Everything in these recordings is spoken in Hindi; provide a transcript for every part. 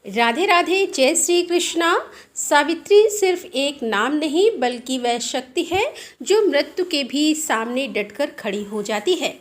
राधे राधे, जय श्री कृष्णा। सावित्री सिर्फ एक नाम नहीं बल्कि वह शक्ति है जो मृत्यु के भी सामने डटकर खड़ी हो जाती है।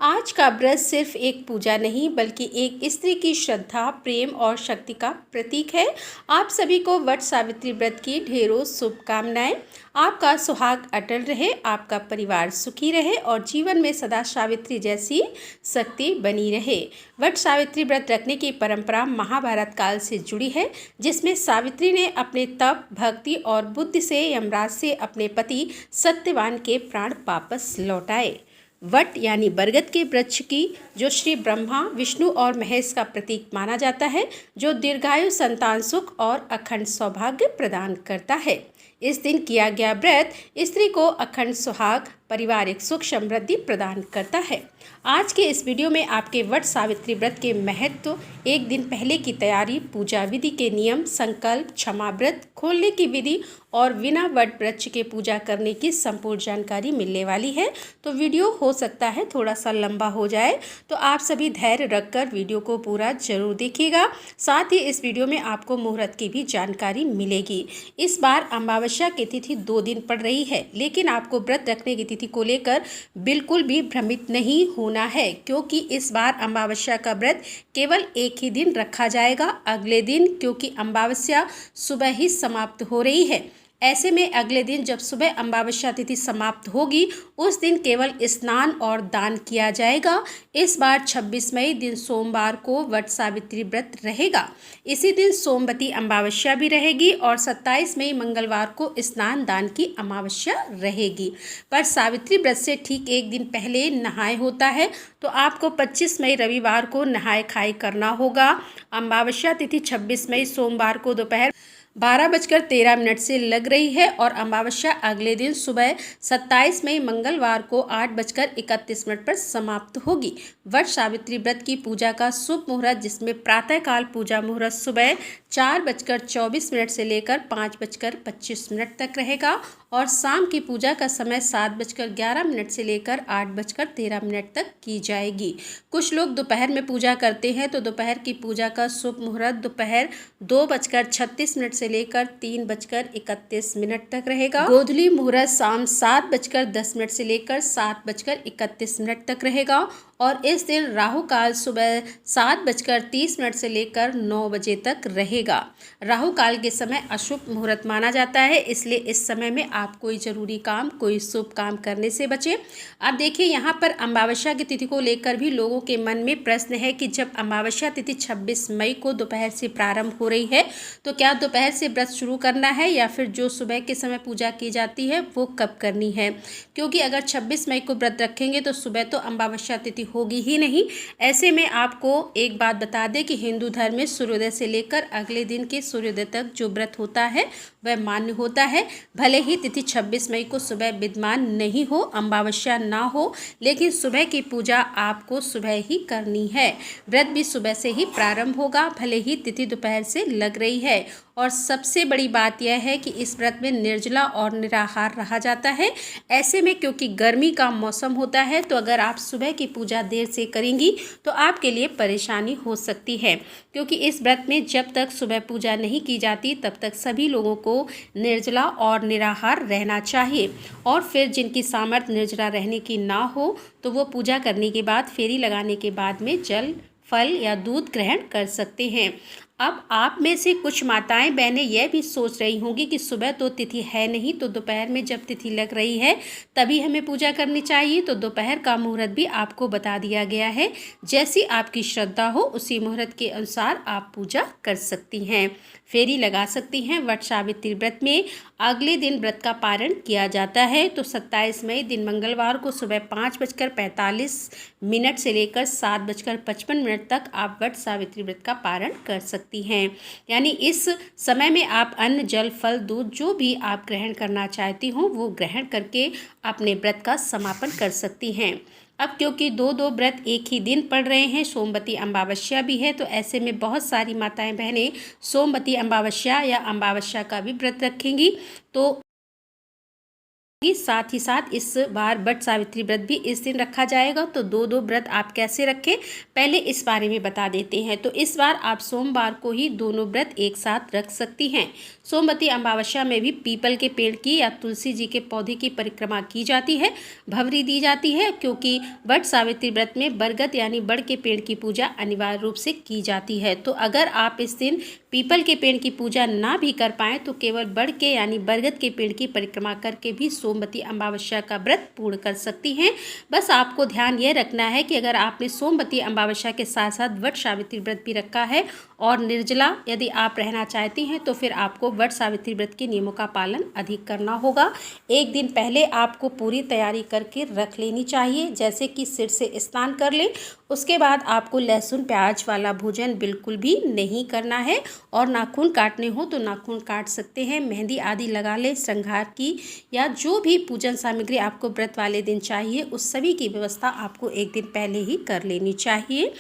आज का व्रत सिर्फ एक पूजा नहीं बल्कि एक स्त्री की श्रद्धा, प्रेम और शक्ति का प्रतीक है। आप सभी को वट सावित्री व्रत की ढेरों शुभकामनाएं। आपका सुहाग अटल रहे, आपका परिवार सुखी रहे और जीवन में सदा सावित्री जैसी शक्ति बनी रहे। वट सावित्री व्रत रखने की परंपरा महाभारत काल से जुड़ी है, जिसमें सावित्री ने अपने तप, भक्ति और बुद्धि से यमराज से अपने पति सत्यवान के प्राण वापस लौटाए। वट यानी बरगद के वृक्ष की, जो श्री ब्रह्मा, विष्णु और महेश का प्रतीक माना जाता है, जो दीर्घायु, संतान सुख और अखंड सौभाग्य प्रदान करता है। इस दिन किया गया व्रत स्त्री को अखंड सुहाग, पारिवारिक सुख, समृद्धि प्रदान करता है। आज के इस वीडियो में आपके वट सावित्री व्रत के महत्व, एक दिन पहले की तैयारी, पूजा विधि के नियम, संकल्प, क्षमा व्रत खोलने की विधि और बिना वट वृक्ष के पूजा करने की संपूर्ण जानकारी मिलने वाली है। तो वीडियो हो सकता है थोड़ा सा लंबा हो जाए, तो आप सभी धैर्य रखकर वीडियो को पूरा जरूर देखिएगा। साथ ही इस वीडियो में आपको मुहूर्त की भी जानकारी मिलेगी। इस बार अमावस्या की तिथि 2 दिन पड़ रही है, लेकिन आपको व्रत रखने की तिथि को लेकर बिल्कुल भी भ्रमित नहीं होना है, क्योंकि इस बार अमावस्या का व्रत केवल एक ही दिन रखा जाएगा, अगले दिन, क्योंकि अमावस्या सुबह ही समाप्त हो रही है। ऐसे में अगले दिन जब सुबह अमावस्या तिथि समाप्त होगी, उस दिन केवल स्नान और दान किया जाएगा। इस बार 26 मई दिन सोमवार को वट सावित्री व्रत रहेगा। इसी दिन सोमवती अमावस्या भी रहेगी और 27 मई मंगलवार को स्नान दान की अमावस्या रहेगी। पर सावित्री व्रत से ठीक एक दिन पहले नहाय होता है, तो आपको 25 मई रविवार को नहाय खाई करना होगा। अमावस्या तिथि 26 मई सोमवार को दोपहर 12:13 से लग रही है और अमावस्या अगले दिन सुबह 27 मई मंगलवार को 8:31 पर समाप्त होगी। वट सावित्री व्रत की पूजा का शुभ मुहूर्त, जिसमें प्रातःकाल पूजा मुहूर्त सुबह 4:24 से लेकर 5:25 तक रहेगा और शाम की पूजा का समय 7:11 से लेकर 8:13 तक की जाएगी। कुछ लोग दोपहर में पूजा करते हैं, तो दोपहर की पूजा का शुभ मुहूर्त दोपहर 2:36 से लेकर 3:31 तक रहेगा। गोधूली मुहूर्त शाम 7:10 से लेकर 7:31 तक रहेगा और इस दिन राहु काल सुबह 7:30 से लेकर 9 बजे तक रहेगा। राहु काल के समय अशुभ मुहूर्त माना जाता है, इसलिए इस समय में आप कोई जरूरी काम, कोई शुभ काम करने से बचें। अब देखिए, यहाँ पर अमावस्या की तिथि को लेकर भी लोगों के मन में प्रश्न है कि जब अमावस्या तिथि 26 मई को दोपहर से प्रारंभ हो रही है, तो क्या दोपहर से व्रत शुरू करना है या फिर जो सुबह के समय पूजा की जाती है वो कब करनी है? क्योंकि अगर 26 मई को व्रत रखेंगे तो सुबह तो अमावस्या तिथि होगी ही नहीं। ऐसे में आपको एक बात बता दें कि हिंदू धर्म में सूर्योदय से लेकर अगले दिन के सूर्योदय तक जो व्रत होता है वह मान्य होता है। भले ही तिथि 26 मई को सुबह विद्यमान नहीं हो, अमावस्या ना हो, लेकिन सुबह की पूजा आपको सुबह ही करनी है। व्रत भी सुबह से ही प्रारंभ होगा, भले ही तिथि दोपहर से लग रही है। और सबसे बड़ी बात यह है कि इस व्रत में निर्जला और निराहार रहा जाता है। ऐसे में क्योंकि गर्मी का मौसम होता है, तो अगर आप सुबह की पूजा देर से करेंगी तो आपके लिए परेशानी हो सकती है, क्योंकि इस व्रत में जब तक सुबह पूजा नहीं की जाती तब तक सभी लोगों को निर्जला और निराहार रहना चाहिए। और फिर जिनकी सामर्थ्य निर्जला रहने की ना हो, तो वो पूजा करने के बाद, फेरी लगाने के बाद में जल, फल या दूध ग्रहण कर सकते हैं। अब आप में से कुछ माताएं बहनें यह भी सोच रही होंगी कि सुबह तो तिथि है नहीं, तो दोपहर में जब तिथि लग रही है तभी हमें पूजा करनी चाहिए। तो दोपहर का मुहूर्त भी आपको बता दिया गया है। जैसी आपकी श्रद्धा हो उसी मुहूर्त के अनुसार आप पूजा कर सकती हैं, फेरी लगा सकती हैं। वट सावित्री व्रत में अगले दिन व्रत का पारण किया जाता है। तो 27 मई दिन मंगलवार को सुबह 5:45 से लेकर 7:55 तक आप वट सावित्री व्रत का पारण कर सकती हैं। यानी इस समय में आप अन्न, जल, फल, दूध जो भी आप ग्रहण करना चाहती हो वो ग्रहण करके अपने व्रत का समापन कर सकती हैं। अब क्योंकि दो व्रत एक ही दिन पड़ रहे हैं, सोमवती अमावस्या भी है, तो ऐसे में बहुत सारी माताएं बहनें सोमवती अमावस्या या अमावस्या का भी व्रत रखेंगी। तो साथ ही साथ इस बार वट सावित्री व्रत भी इस दिन रखा जाएगा। तो दो व्रत आप कैसे रखें, पहले इस बारे में बता देते हैं। तो इस बार आप सोमवार को ही दोनों व्रत एक साथ रख सकती हैं। सोमवती अमावस्या में भी पीपल के पेड़ की या तुलसी जी के पौधे की परिक्रमा की जाती है, भवरी दी जाती है, क्योंकि वट सावित्री व्रत में बरगद यानी बड़ के पेड़ की पूजा अनिवार्य रूप से की जाती है। तो अगर आप इस दिन पीपल के पेड़ की पूजा ना भी कर पाएँ तो केवल बड़ के यानी बरगद के पेड़ की परिक्रमा करके भी सोमवती अमावस्या का व्रत पूर्ण कर सकती हैं। बस आपको ध्यान ये रखना है कि अगर आपने सोमवती अमावस्या के साथ साथ वट सावित्री व्रत भी रखा है और निर्जला यदि आप रहना चाहती हैं तो फिर आपको वट सावित्री व्रत के नियमों का पालन अधिक करना होगा। एक दिन पहले आपको पूरी तैयारी करके रख लेनी चाहिए, जैसे कि सिर से स्नान कर लें। उसके बाद आपको लहसुन प्याज वाला भोजन बिल्कुल भी नहीं करना है और नाखून काटने हो तो नाखून काट सकते हैं, मेहंदी आदि लगा लें। श्रृंगार की या जो भी पूजन सामग्री आपको व्रत वाले दिन चाहिए उस सभी की व्यवस्था आपको एक दिन पहले ही कर लेनी चाहिए,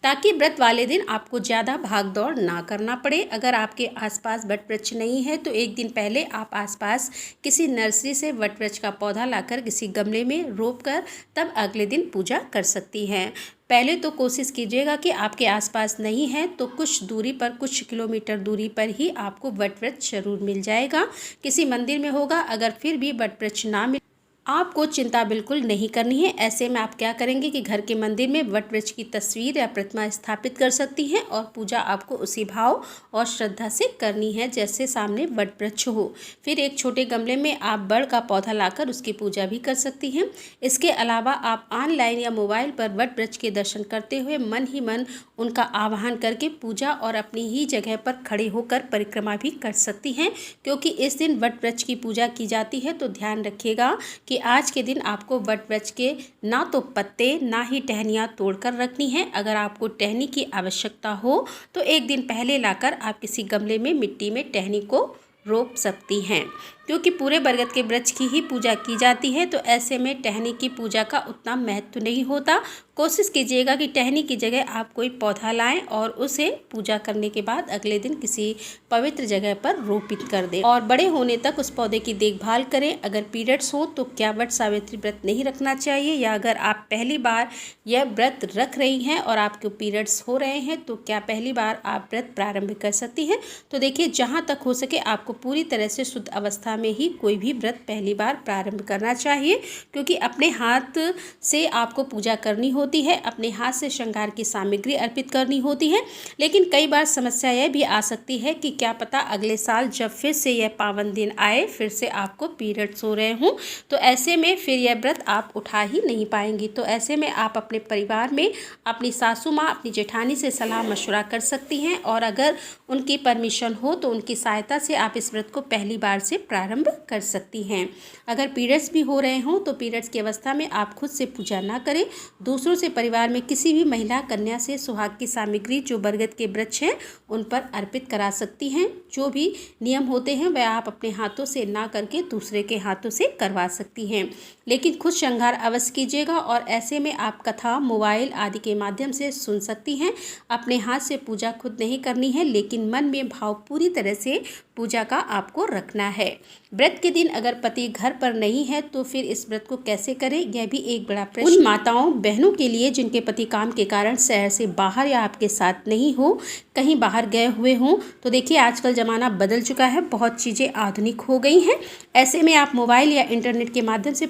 ताकि व्रत वाले दिन आपको ज़्यादा भाग दौड़ ना करना पड़े। अगर आपके आसपास वट वृक्ष नहीं है तो एक दिन पहले आप आसपास किसी नर्सरी से वट वृक्ष का पौधा लाकर किसी गमले में रोप कर तब अगले दिन पूजा कर सकती हैं। पहले तो कोशिश कीजिएगा कि आपके आसपास नहीं है तो कुछ दूरी पर, कुछ किलोमीटर दूरी पर ही आपको वट वृक्ष जरूर मिल जाएगा, किसी मंदिर में होगा। अगर फिर भी वट वृक्ष ना मिले आपको चिंता बिल्कुल नहीं करनी है। ऐसे में आप क्या करेंगे कि घर के मंदिर में वट वृक्ष की तस्वीर या प्रतिमा स्थापित कर सकती हैं और पूजा आपको उसी भाव और श्रद्धा से करनी है जैसे सामने वट वृक्ष हो। फिर एक छोटे गमले में आप बड़ का पौधा लाकर उसकी पूजा भी कर सकती हैं। इसके अलावा आप ऑनलाइन या मोबाइल पर वट वृक्ष के दर्शन करते हुए मन ही मन उनका आवाहन करके पूजा और अपनी ही जगह पर खड़े होकर परिक्रमा भी कर सकती हैं, क्योंकि इस दिन वट वृक्ष की पूजा की जाती है। तो ध्यान रखिएगा कि आज के दिन आपको वट वृक्ष के ना तो पत्ते ना ही टहनियाँ तोड़कर रखनी है। अगर आपको टहनी की आवश्यकता हो तो एक दिन पहले लाकर आप किसी गमले में मिट्टी में टहनी को रोप सकती हैं, क्योंकि पूरे बरगद के वृक्ष की ही पूजा की जाती है। तो ऐसे में टहनी की पूजा का उतना महत्व नहीं होता। कोशिश कीजिएगा कि टहनी की जगह आप कोई पौधा लाएं और उसे पूजा करने के बाद अगले दिन किसी पवित्र जगह पर रोपित कर दें और बड़े होने तक उस पौधे की देखभाल करें। अगर पीरियड्स हो तो क्या वट सावित्री व्रत नहीं रखना चाहिए, या अगर आप पहली बार यह व्रत रख रही हैं और आपके पीरियड्स हो रहे हैं तो क्या पहली बार आप व्रत प्रारंभ कर सकती हैं। तो देखिए, जहाँ तक हो सके आपको पूरी तरह से शुद्ध अवस्था में ही कोई भी व्रत पहली बार प्रारंभ करना चाहिए, क्योंकि अपने हाथ से आपको पूजा करनी होती है, अपने हाथ से श्रृंगार की सामग्री अर्पित करनी होती है। लेकिन कई बार समस्या यह भी आ सकती है कि क्या पता अगले साल जब फिर से यह पावन दिन आए, फिर से आपको पीरियड्स हो रहे हों, तो ऐसे में फिर यह व्रत आप उठा ही नहीं पाएंगी। तो ऐसे में आप अपने परिवार में अपनी सासू माँ, अपनी जेठानी से सलाह मशवरा कर सकती हैं और अगर उनकी परमिशन हो तो उनकी सहायता से आप इस व्रत को पहली बार से प्रारंभ कर सकती हैं। अगर पीरियड्स भी हो रहे हों तो पीरियड्स की अवस्था में आप खुद से पूजा ना करें, दूसरों से, परिवार में किसी भी महिला कन्या से सुहाग की सामग्री जो बरगद के वृक्ष हैं उन पर अर्पित करा सकती हैं। जो भी नियम होते हैं वह आप अपने हाथों से ना करके दूसरे के हाथों से करवा सकती हैं, लेकिन खुद श्रृंगार अवश्य कीजिएगा। और ऐसे में आप कथा, मोबाइल आदि के माध्यम से सुन सकती हैं। अपने हाथ से पूजा खुद नहीं करनी है, लेकिन मन में भाव पूरी तरह से पूजा का आपको रखना है। व्रत के दिन अगर पति घर पर नहीं है तो फिर इस व्रत को कैसे करें, यह भी एक बड़ा प्रश्न उन माताओं बहनों के लिए जिनके पति काम के कारण शहर से बाहर या आपके साथ नहीं हो, कहीं बाहर गए हुए हों। तो देखिए, आजकल ज़माना बदल चुका है, बहुत चीज़ें आधुनिक हो गई हैं। ऐसे में आप मोबाइल या इंटरनेट के माध्यम से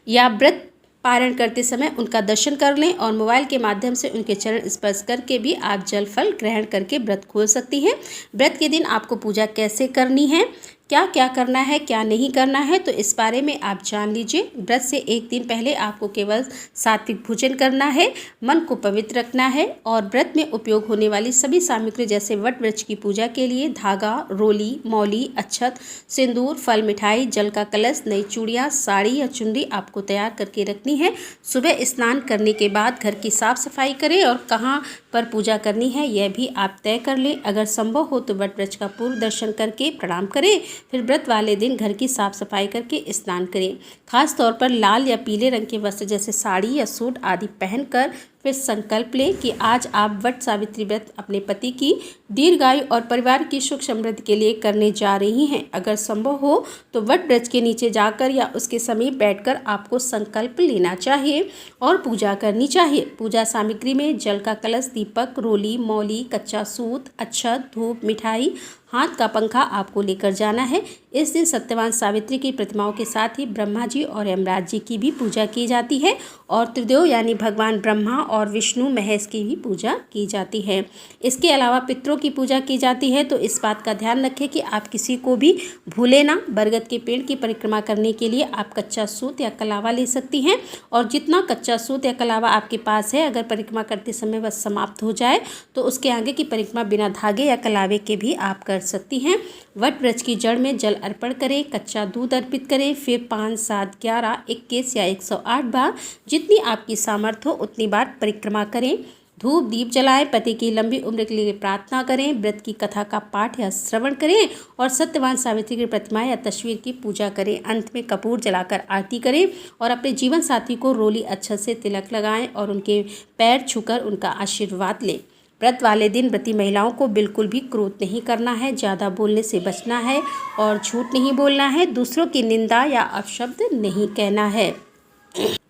या व्रत पारण करते समय उनका दर्शन कर लें और मोबाइल के माध्यम से उनके चरण स्पर्श करके भी आप जल फल ग्रहण करके व्रत खोल सकती हैं। व्रत के दिन आपको पूजा कैसे करनी है, क्या क्या करना है, क्या नहीं करना है, तो इस बारे में आप जान लीजिए। व्रत से एक दिन पहले आपको केवल सात्विक भोजन करना है, मन को पवित्र रखना है और व्रत में उपयोग होने वाली सभी सामग्री जैसे वट वृक्ष की पूजा के लिए धागा, रोली, मौली, अक्षत, सिंदूर, फल, मिठाई, जल का कलश, नई चूड़ियाँ, साड़ी या चुनरी आपको तैयार करके रखनी है। सुबह स्नान करने के बाद घर की साफ सफाई करें और कहाँ पर पूजा करनी है यह भी आप तय कर लें। अगर संभव हो तो वट वृक्ष का पूर्व दर्शन करके प्रणाम करें, फिर व्रत वाले दिन घर की साफ सफाई करके स्नान करें। खास तौर पर लाल या पीले रंग के वस्त्र जैसे साड़ी या सूट आदि पहनकर फिर संकल्प लें कि आज आप वट सावित्री व्रत अपने पति की दीर्घायु और परिवार की सुख समृद्धि के लिए करने जा रही हैं। अगर संभव हो तो वट वृक्ष के नीचे जाकर या उसके समीप बैठकर आपको संकल्प लेना चाहिए और पूजा करनी चाहिए। पूजा सामग्री में जल का कलश, दीपक, रोली, मौली, कच्चा सूत, अक्षत, धूप, मिठाई, हाथ का पंखा आपको लेकर जाना है। इस दिन सत्यवान सावित्री की प्रतिमाओं के साथ ही ब्रह्मा जी और यमराज जी की भी पूजा की जाती है और त्रिदेव यानी भगवान ब्रह्मा और विष्णु महेश की भी पूजा की जाती है। इसके अलावा पितरों की पूजा की जाती है। तो इस बात का ध्यान रखें कि आप किसी को भी भूले ना। बरगद के पेड़ की परिक्रमा करने के लिए आप कच्चा सूत या कलावा ले सकती हैं और जितना कच्चा सूत या कलावा आपके पास है, अगर परिक्रमा करते समय वह समाप्त हो जाए तो उसके आगे की परिक्रमा बिना धागे या कलावे के भी आप कर सकती हैं। वट वृक्ष की जड़ में जल अर्पण करें, कच्चा दूध अर्पित करें, फिर 5, 7, 11, 21 या 108 बार, जितनी आपकी सामर्थ्य हो उतनी बार परिक्रमा करें। धूप दीप जलाएं, पति की लंबी उम्र के लिए प्रार्थना करें, व्रत की कथा का पाठ या श्रवण करें और सत्यवान सावित्री की प्रतिमा या तस्वीर की पूजा करें। अंत में कपूर जलाकर आरती करें और अपने जीवन साथी को रोली अक्षत से तिलक लगाएं और उनके पैर छूकर उनका आशीर्वाद लें। व्रत वाले दिन व्रती महिलाओं को बिल्कुल भी क्रोध नहीं करना है, ज़्यादा बोलने से बचना है और झूठ नहीं बोलना है, दूसरों की निंदा या अपशब्द नहीं कहना है।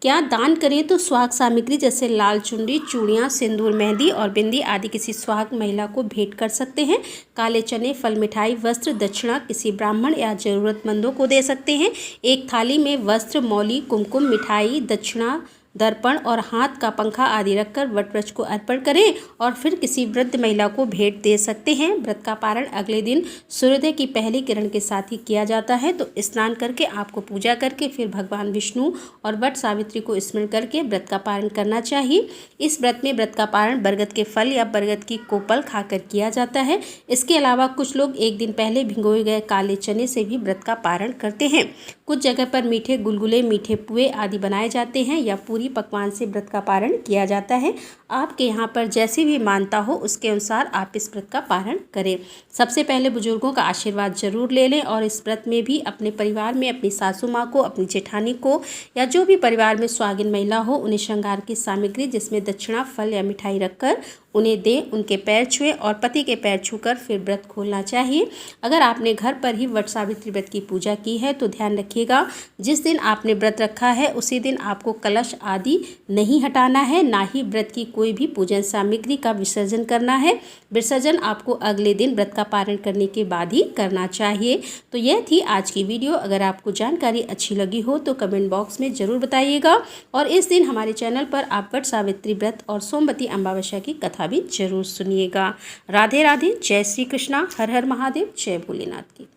क्या दान करें तो सुहाग सामग्री जैसे लाल चुनरी, चूड़ियाँ, सिंदूर, मेहंदी और बिंदी आदि किसी सुहाग महिला को भेंट कर सकते हैं। काले चने, फल, मिठाई, वस्त्र, दक्षिणा किसी ब्राह्मण या जरूरतमंदों को दे सकते हैं। एक थाली में वस्त्र, मौली, कुमकुम, मिठाई, दक्षिणा, दर्पण और हाथ का पंखा आदि रखकर वट वृक्ष को अर्पण करें और फिर किसी वृद्ध महिला को भेंट दे सकते हैं। व्रत का पारण अगले दिन सूर्योदय की पहली किरण के साथ ही किया जाता है। तो स्नान करके आपको पूजा करके फिर भगवान विष्णु और वट सावित्री को स्मरण करके व्रत का पारण करना चाहिए। इस व्रत में व्रत का पारण बरगद के फल या बरगद की कोपल खाकर किया जाता है। इसके अलावा कुछ लोग एक दिन पहले भिगोए गए काले चने से भी व्रत का पारण करते हैं। कुछ जगह पर मीठे गुलगुले, मीठे पुए आदि बनाए जाते हैं या पूरी पकवान से व्रत का पारण किया जाता है। आपके यहाँ पर जैसी भी मानता हो उसके अनुसार आप इस व्रत का पारण करें। सबसे पहले बुजुर्गों का आशीर्वाद जरूर ले लें और इस व्रत में भी अपने परिवार में अपनी सासू माँ को, अपनी जेठानी को या जो भी परिवार में सुहागिन महिला हो उन्हें श्रृंगार की सामग्री जिसमें दक्षिणा, फल या मिठाई रखकर उन्हें दें, उनके पैर छुएं और पति के पैर छूकर फिर व्रत खोलना चाहिए। अगर आपने घर पर ही वट सावित्री व्रत की पूजा की है तो ध्यान रखिएगा जिस दिन आपने व्रत रखा है उसी दिन आपको कलश आदि नहीं हटाना है, ना ही व्रत की कोई भी पूजन सामग्री का विसर्जन करना है। विसर्जन आपको अगले दिन व्रत का पारण करने के बाद ही करना चाहिए। तो यह थी आज की वीडियो। अगर आपको जानकारी अच्छी लगी हो तो कमेंट बॉक्स में ज़रूर बताइएगा और इस दिन हमारे चैनल पर आप वट सावित्री व्रत और सोमवती अमावस्या की कथा भी जरूर सुनिएगा। राधे राधे, जय श्री कृष्णा, हर हर महादेव, जय भोलेनाथ की।